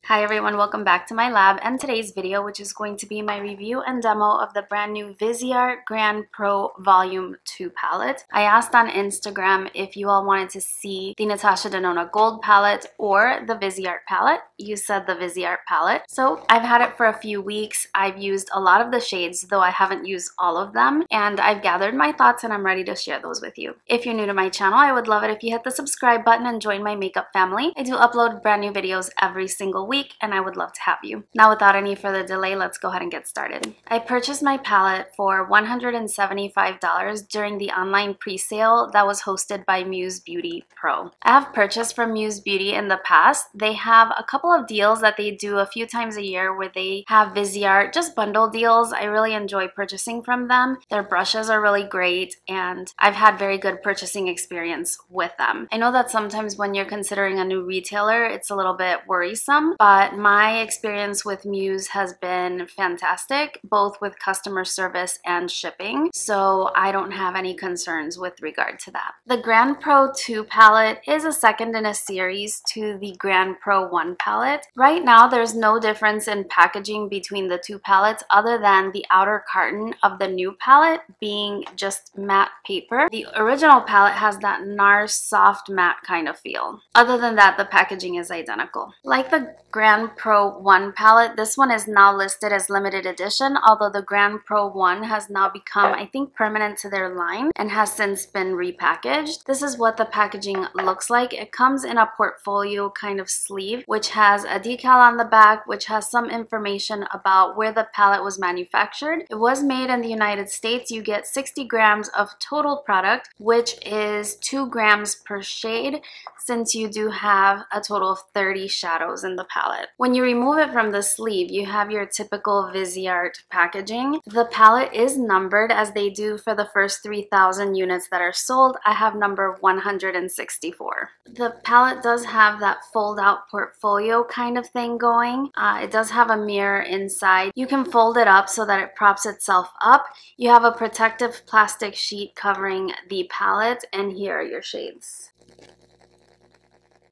Hi everyone, welcome back to my lab and today's video, which is going to be my review and demo of the brand new Viseart Grande Pro Volume 2 palette. I asked on Instagram if you all wanted to see the Natasha Denona Gold palette or the Viseart palette. You said the Viseart palette. So I've had it for a few weeks. I've used a lot of the shades, though I haven't used all of them, and I've gathered my thoughts and I'm ready to share those with you. If you're new to my channel, I would love it if you hit the subscribe button and join my makeup family. I do upload brand new videos every single week, and I would love to have you. Now, without any further delay, let's go ahead and get started. I purchased my palette for $175 during the online pre-sale that was hosted by Muse Beauty Pro. I have purchased from Muse Beauty in the past. They have a couple of deals that they do a few times a year where they have Viseart, just bundle deals. I really enjoy purchasing from them. Their brushes are really great, and I've had very good purchasing experience with them. I know that sometimes when you're considering a new retailer, it's a little bit worrisome, but my experience with Muse has been fantastic, both with customer service and shipping, so I don't have any concerns with regard to that. The Grande Pro 2 palette is a second in a series to the Grande Pro 1 palette. Right now, there's no difference in packaging between the two palettes other than the outer carton of the new palette being just matte paper. The original palette has that NARS soft matte kind of feel. Other than that, the packaging is identical. Like the Grande Pro 1 palette, this one is now listed as limited edition, although the Grande Pro 1 has now become, I think, permanent to their line and has since been repackaged. This is what the packaging looks like. It comes in a portfolio kind of sleeve, which has a decal on the back, which has some information about where the palette was manufactured. It was made in the United States. You get 60 grams of total product, which is 2 grams per shade, since you do have a total of 30 shadows in the palette. When you remove it from the sleeve, you have your typical Viseart packaging. The palette is numbered as they do for the first 3,000 units that are sold. I have number 164. The palette does have that fold-out portfolio kind of thing going. It does have a mirror inside. You can fold it up so that it props itself up. You have a protective plastic sheet covering the palette, and here are your shades.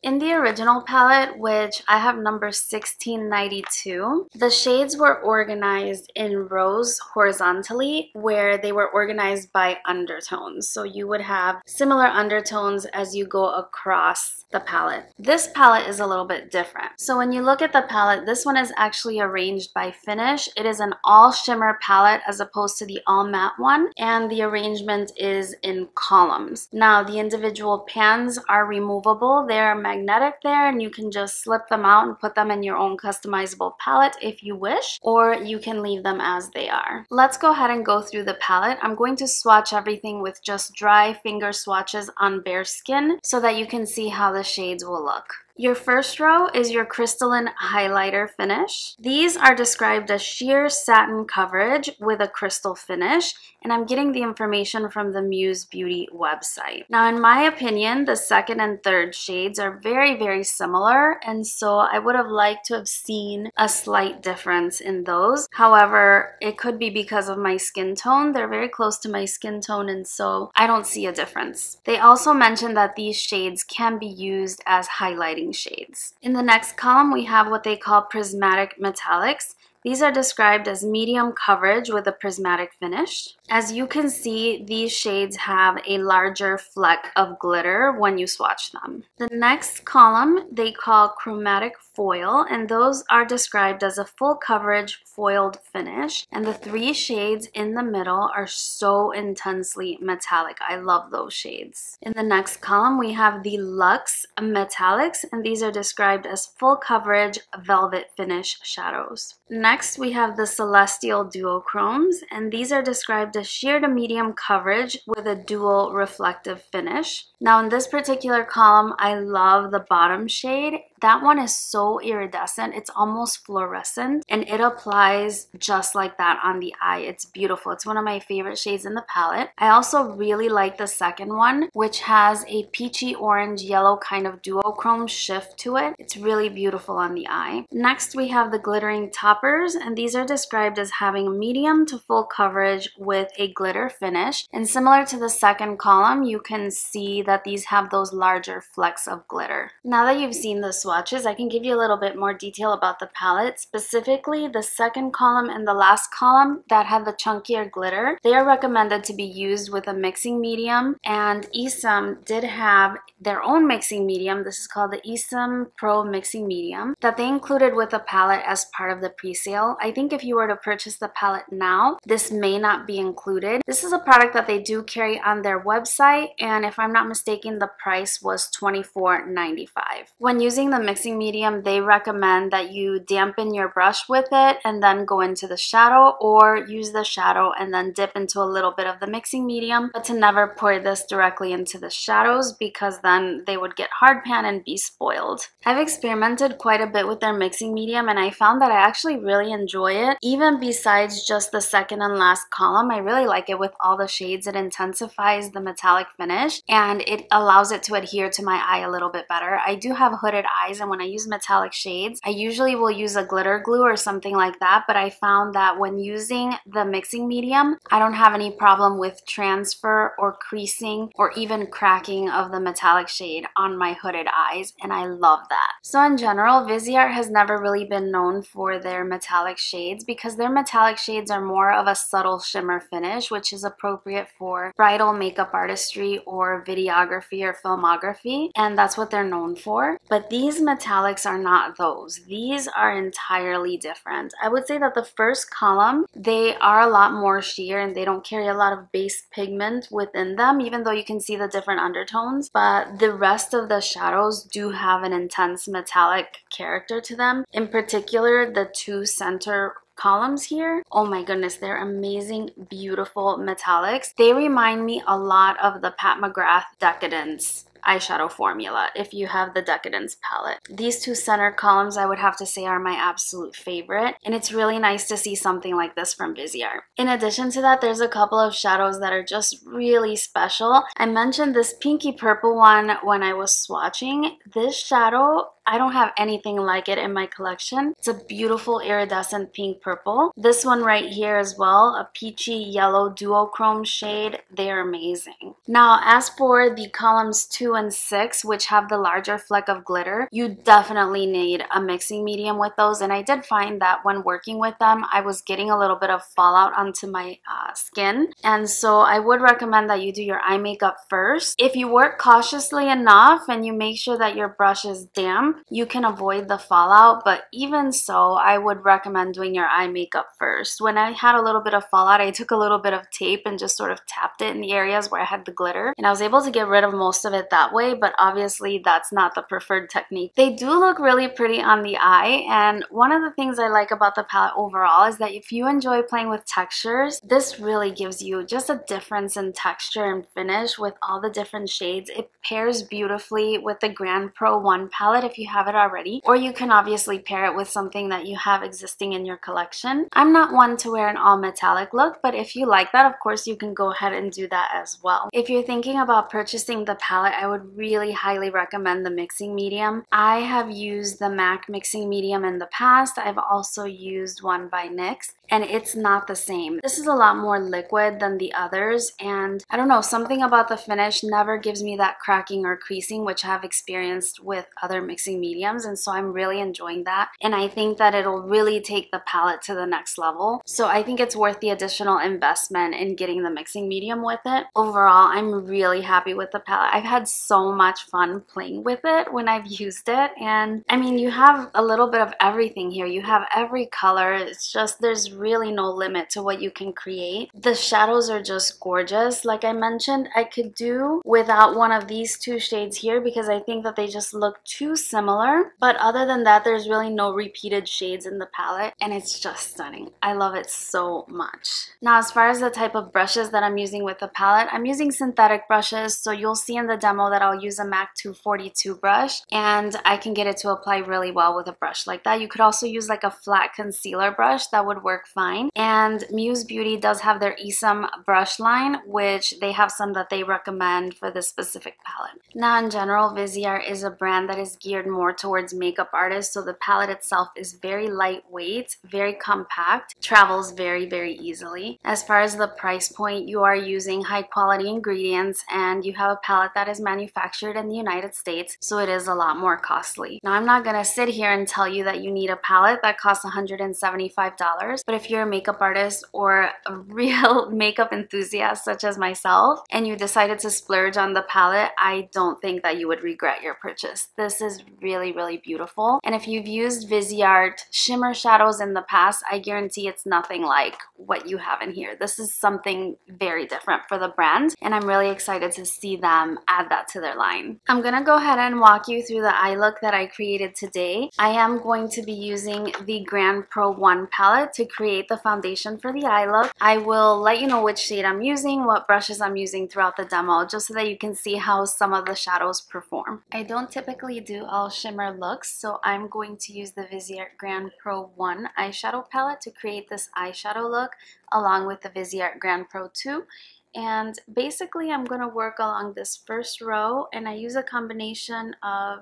In the original palette, which I have number 1692, the shades were organized in rows horizontally where they were organized by undertones. So you would have similar undertones as you go across the palette. This palette is a little bit different. So when you look at the palette, this one is actually arranged by finish. It is an all shimmer palette as opposed to the all matte one, and the arrangement is in columns. Now, the individual pans are removable. They're magnetic there, and you can just slip them out and put them in your own customizable palette if you wish, or you can leave them as they are. Let's go ahead and go through the palette. I'm going to swatch everything with just dry finger swatches on bare skin so that you can see how the shades will look. Your first row is your crystalline highlighter finish. These are described as sheer satin coverage with a crystal finish, and I'm getting the information from the Muse Beauty website. Now, in my opinion, the second and third shades are very, very similar, and so I would have liked to have seen a slight difference in those. However, it could be because of my skin tone. They're very close to my skin tone, and so I don't see a difference. They also mentioned that these shades can be used as highlighting shades. In the next column, we have what they call prismatic metallics. These are described as medium coverage with a prismatic finish. As you can see, these shades have a larger fleck of glitter when you swatch them. The next column they call chromatic foil, and those are described as a full coverage foiled finish. And the 3 shades in the middle are so intensely metallic. I love those shades. In the next column, we have the Luxe Metallics, and these are described as full coverage velvet finish shadows. Next, we have the Celestial Duochromes, and these are described as sheer to medium coverage with a dual reflective finish. Now, in this particular column, I love the bottom shade. That one is so iridescent, it's almost fluorescent, and it applies just like that on the eye. It's beautiful. It's one of my favorite shades in the palette. I also really like the second one, which has a peachy orange yellow kind of duochrome shift to it. It's really beautiful on the eye. Next, we have the glittering toppers, and these are described as having medium to full coverage with a glitter finish. And similar to the second column, you can see that these have those larger flecks of glitter. Now that you've seen the swatches, I can give you a little bit more detail about the palette. Specifically, the second column and the last column that have the chunkier glitter, they are recommended to be used with a mixing medium, and Esam did have their own mixing medium. This is called the Esam Pro Mixing Medium that they included with the palette as part of the pre-sale. I think if you were to purchase the palette now, this may not be included. This is a product that they do carry on their website, and if I'm not mistaken, the price was $24.95. When using the mixing medium, they recommend that you dampen your brush with it and then go into the shadow, or use the shadow and then dip into a little bit of the mixing medium, but to never pour this directly into the shadows because then they would get hard pan and be spoiled. I've experimented quite a bit with their mixing medium, and I found that I actually really enjoy it. Even besides just the second and last column, I really like it with all the shades. It intensifies the metallic finish and it allows it to adhere to my eye a little bit better. I do have hooded eyes, and when I use metallic shades, I usually will use a glitter glue or something like that, but I found that when using the mixing medium, I don't have any problem with transfer or creasing or even cracking of the metallic shade on my hooded eyes, and I love that. So in general, Viseart has never really been known for their metallic shades because their metallic shades are more of a subtle shimmer finish, which is appropriate for bridal makeup artistry or videography or filmography, and that's what they're known for. But these metallics are not those. These are entirely different. I would say that the first column, they are a lot more sheer and they don't carry a lot of base pigment within them, even though you can see the different undertones, but the rest of the shadows do have an intense metallic character to them. In particular, the two center columns here, oh my goodness, they're amazing, beautiful metallics. They remind me a lot of the Pat McGrath Decadence eyeshadow formula if you have the Decadence palette. These two center columns I would have to say are my absolute favorite, and it's really nice to see something like this from Viseart. In addition to that, there's a couple of shadows that are just really special. I mentioned this pinky purple one when I was swatching. This shadow, I don't have anything like it in my collection. It's a beautiful iridescent pink purple. This one right here as well, a peachy yellow duochrome shade. They're amazing. Now, as for the columns 2 and 6, which have the larger fleck of glitter, you definitely need a mixing medium with those, and I did find that when working with them, I was getting a little bit of fallout onto my skin, and so I would recommend that you do your eye makeup first. If you work cautiously enough and you make sure that your brush is damp, you can avoid the fallout, but even so, I would recommend doing your eye makeup first. When I had a little bit of fallout, I took a little bit of tape and just sort of tapped it in the areas where I had the glitter, and I was able to get rid of most of it that way, but obviously that's not the preferred technique. They do look really pretty on the eye, and one of the things I like about the palette overall is that if you enjoy playing with textures, this really gives you just a difference in texture and finish with all the different shades. It pairs beautifully with the Grande Pro 1 palette if you have it already, or you can obviously pair it with something that you have existing in your collection. I'm not one to wear an all metallic look, but if you like that, of course you can go ahead and do that as well. If you're thinking about purchasing the palette, I would really highly recommend the mixing medium. I have used the MAC mixing medium in the past. I've also used one by NYX, and it's not the same. This is a lot more liquid than the others, and I don't know, something about the finish never gives me that cracking or creasing, which I've experienced with other mixing mediums, and so I'm really enjoying that, and I think that it'll really take the palette to the next level. So I think it's worth the additional investment in getting the mixing medium with it. Overall, I'm really happy with the palette. I've had so much fun playing with it when I've used it, and I mean, you have a little bit of everything here. You have every color. It's just, there's really no limit to what you can create. The shadows are just gorgeous. Like I mentioned, I could do without one of these two shades here because I think that they just look too similar, but other than that, there's really no repeated shades in the palette, and it's just stunning. I love it so much. Now, as far as the type of brushes that I'm using with the palette, I'm using synthetic brushes, so you'll see in the demo that I'll use a MAC 242 brush, and I can get it to apply really well with a brush like that. You could also use like a flat concealer brush, that would work fine. And Muse Beauty does have their Esam brush line, which they have some that they recommend for this specific palette. Now, in general, Viseart is a brand that is geared more towards makeup artists, so the palette itself is very lightweight, very compact, travels very, very easily. As far as the price point, you are using high quality ingredients and you have a palette that is manufactured in the United States, so it is a lot more costly. Now, I'm not gonna sit here and tell you that you need a palette that costs $175, but if you're a makeup artist or a real makeup enthusiast such as myself and you decided to splurge on the palette, I don't think that you would regret your purchase. This is really, really beautiful. And if you've used Viseart shimmer shadows in the past, I guarantee it's nothing like what you have in here. This is something very different for the brand, and I'm really excited to see them add that to their line. I'm gonna go ahead and walk you through the eye look that I created today. I am going to be using the Grande Pro 1 palette to create the foundation for the eye look. I will let you know which shade I'm using, what brushes I'm using throughout the demo, just so that you can see how some of the shadows perform. I don't typically do all shimmer looks, so I'm going to use the Viseart Grande Pro 1 eyeshadow palette to create this eyeshadow look along with the Viseart Grande Pro 2. And basically I'm going to work along this first row, and I use a combination of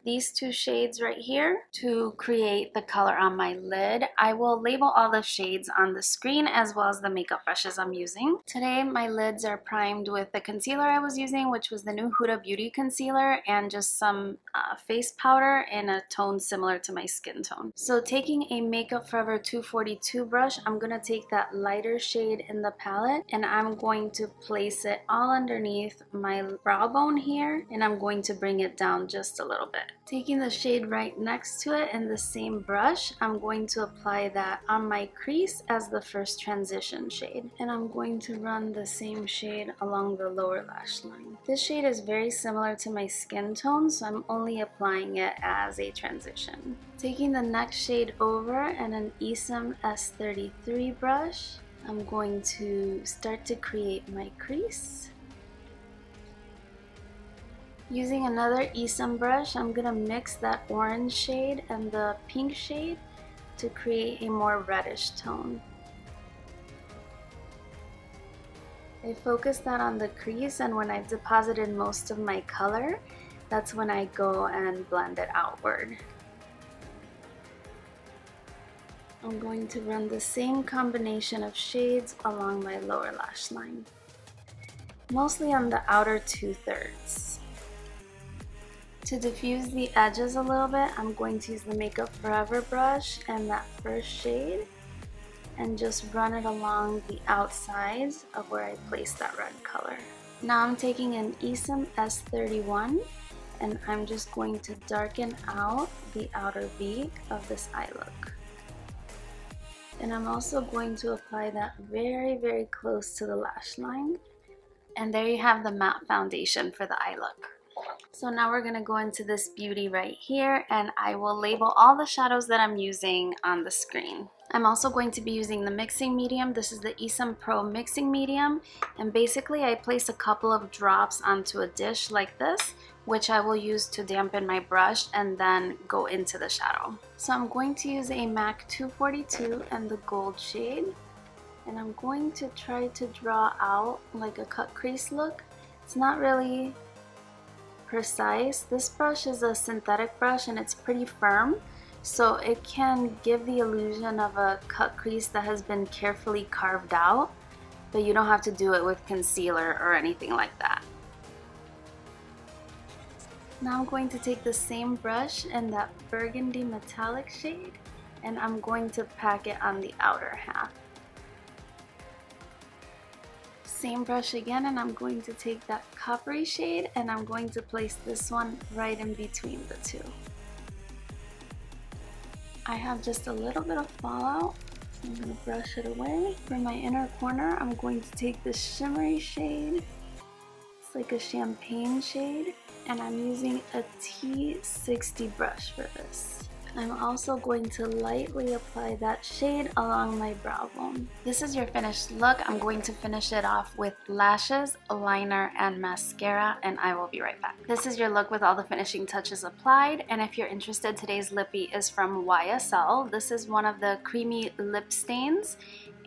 these two shades right here to create the color on my lid. I will label all the shades on the screen as well as the makeup brushes I'm using. Today my lids are primed with the concealer I was using, which was the new Huda Beauty concealer, and just some face powder in a tone similar to my skin tone. So taking a Makeup Forever 242 brush, I'm going to take that lighter shade in the palette and I'm going to place it all underneath my brow bone here, and I'm going to bring it down just a little bit. Taking the shade right next to it in the same brush, I'm going to apply that on my crease as the first transition shade. And I'm going to run the same shade along the lower lash line. This shade is very similar to my skin tone, so I'm only applying it as a transition. Taking the next shade over and an Esom S33 brush, I'm going to start to create my crease. Using another Esom brush, I'm going to mix that orange shade and the pink shade to create a more reddish tone. I focus that on the crease, and when I've deposited most of my color, that's when I go and blend it outward. I'm going to run the same combination of shades along my lower lash line, mostly on the outer 2/3. To diffuse the edges a little bit, I'm going to use the Makeup Forever brush and that first shade and just run it along the outsides of where I placed that red color. Now I'm taking an Esom S31 and I'm just going to darken out the outer V of this eye look. And I'm also going to apply that very, very close to the lash line. And there you have the matte foundation for the eye look. So now we're going to go into this beauty right here, and I will label all the shadows that I'm using on the screen. I'm also going to be using the mixing medium. This is the Esom Pro mixing medium, and basically I place a couple of drops onto a dish like this, which I will use to dampen my brush and then go into the shadow. So I'm going to use a MAC 242 and the gold shade, and I'm going to try to draw out like a cut crease look. It's not really precise. This brush is a synthetic brush and it's pretty firm, so it can give the illusion of a cut crease that has been carefully carved out, but you don't have to do it with concealer or anything like that. Now I'm going to take the same brush and that burgundy metallic shade, and I'm going to pack it on the outer half. Same brush again, and I'm going to take that coppery shade and I'm going to place this one right in between the two. I have just a little bit of fallout, so I'm going to brush it away. For my inner corner, I'm going to take this shimmery shade. It's like a champagne shade, and I'm using a T60 brush for this. I'm also going to lightly apply that shade along my brow bone. This is your finished look. I'm going to finish it off with lashes, liner, and mascara, and I will be right back. This is your look with all the finishing touches applied, and if you're interested, today's lippy is from YSL. This is one of the creamy lip stains,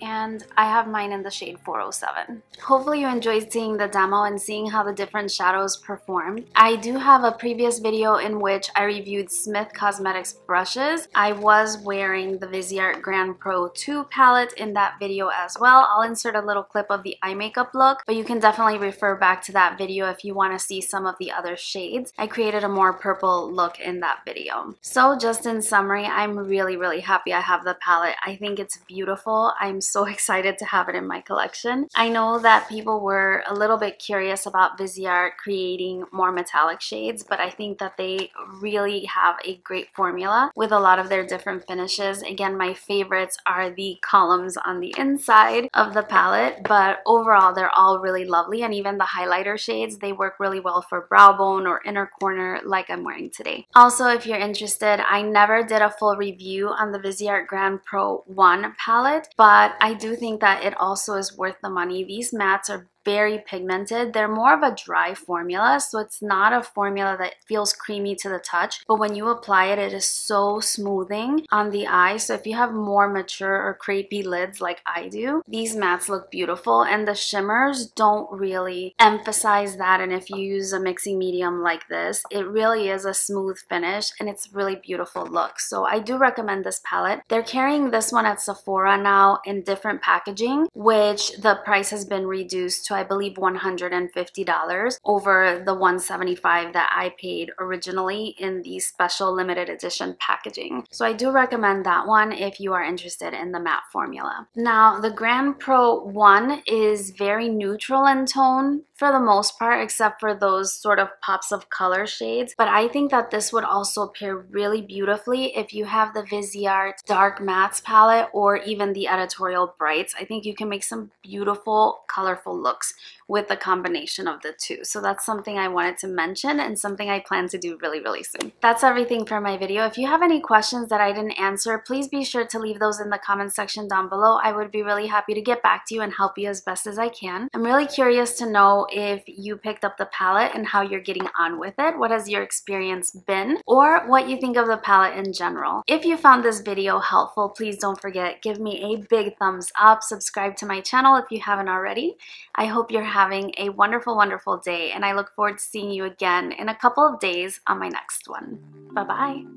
and I have mine in the shade 407. Hopefully you enjoyed seeing the demo and seeing how the different shadows performed. I do have a previous video in which I reviewed Smith Cosmetics brushes. I was wearing the Viseart Grande Pro 2 palette in that video as well. I'll insert a little clip of the eye makeup look, but you can definitely refer back to that video if you want to see some of the other shades. I created a more purple look in that video. So just in summary, I'm really happy I have the palette. I think it's beautiful. I'm so excited to have it in my collection. I know that people were a little bit curious about Viseart creating more metallic shades, but I think that they really have a great formula with a lot of their different finishes. Again, my favorites are the columns on the inside of the palette, but overall they're all really lovely, and even the highlighter shades, they work really well for brow bone or inner corner like I'm wearing today. Also, if you're interested, I never did a full review on the Viseart Grande Pro 1 palette, but I do think that it also is worth the money. These mattes are very pigmented. They're more of a dry formula, so it's not a formula that feels creamy to the touch, but when you apply it, it is so smoothing on the eye. So if you have more mature or crepey lids like I do, these mattes look beautiful, and the shimmers don't really emphasize that. And if you use a mixing medium like this, it really is a smooth finish and it's really beautiful look. So I do recommend this palette. They're carrying this one at Sephora now in different packaging, which the price has been reduced to I believe $150 over the $175 that I paid originally in the special limited edition packaging. So I do recommend that one if you are interested in the matte formula. Now the Grande Pro 1 is very neutral in tone for the most part, except for those sort of pops of color shades, but I think that this would also pair really beautifully if you have the Viseart Dark Mattes palette or even the Editorial Brights. I think you can make some beautiful colorful looks with the combination of the two. So that's something I wanted to mention and something I plan to do really soon. That's everything for my video. If you have any questions that I didn't answer, please be sure to leave those in the comment section down below. I would be really happy to get back to you and help you as best as I can. I'm really curious to know if you picked up the palette and how you're getting on with it. What has your experience been, or what you think of the palette in general. If you found this video helpful, please don't forget, give me a big thumbs up, subscribe to my channel if you haven't already. I hope you're having a wonderful day, and I look forward to seeing you again in a couple of days on my next one. Bye-bye.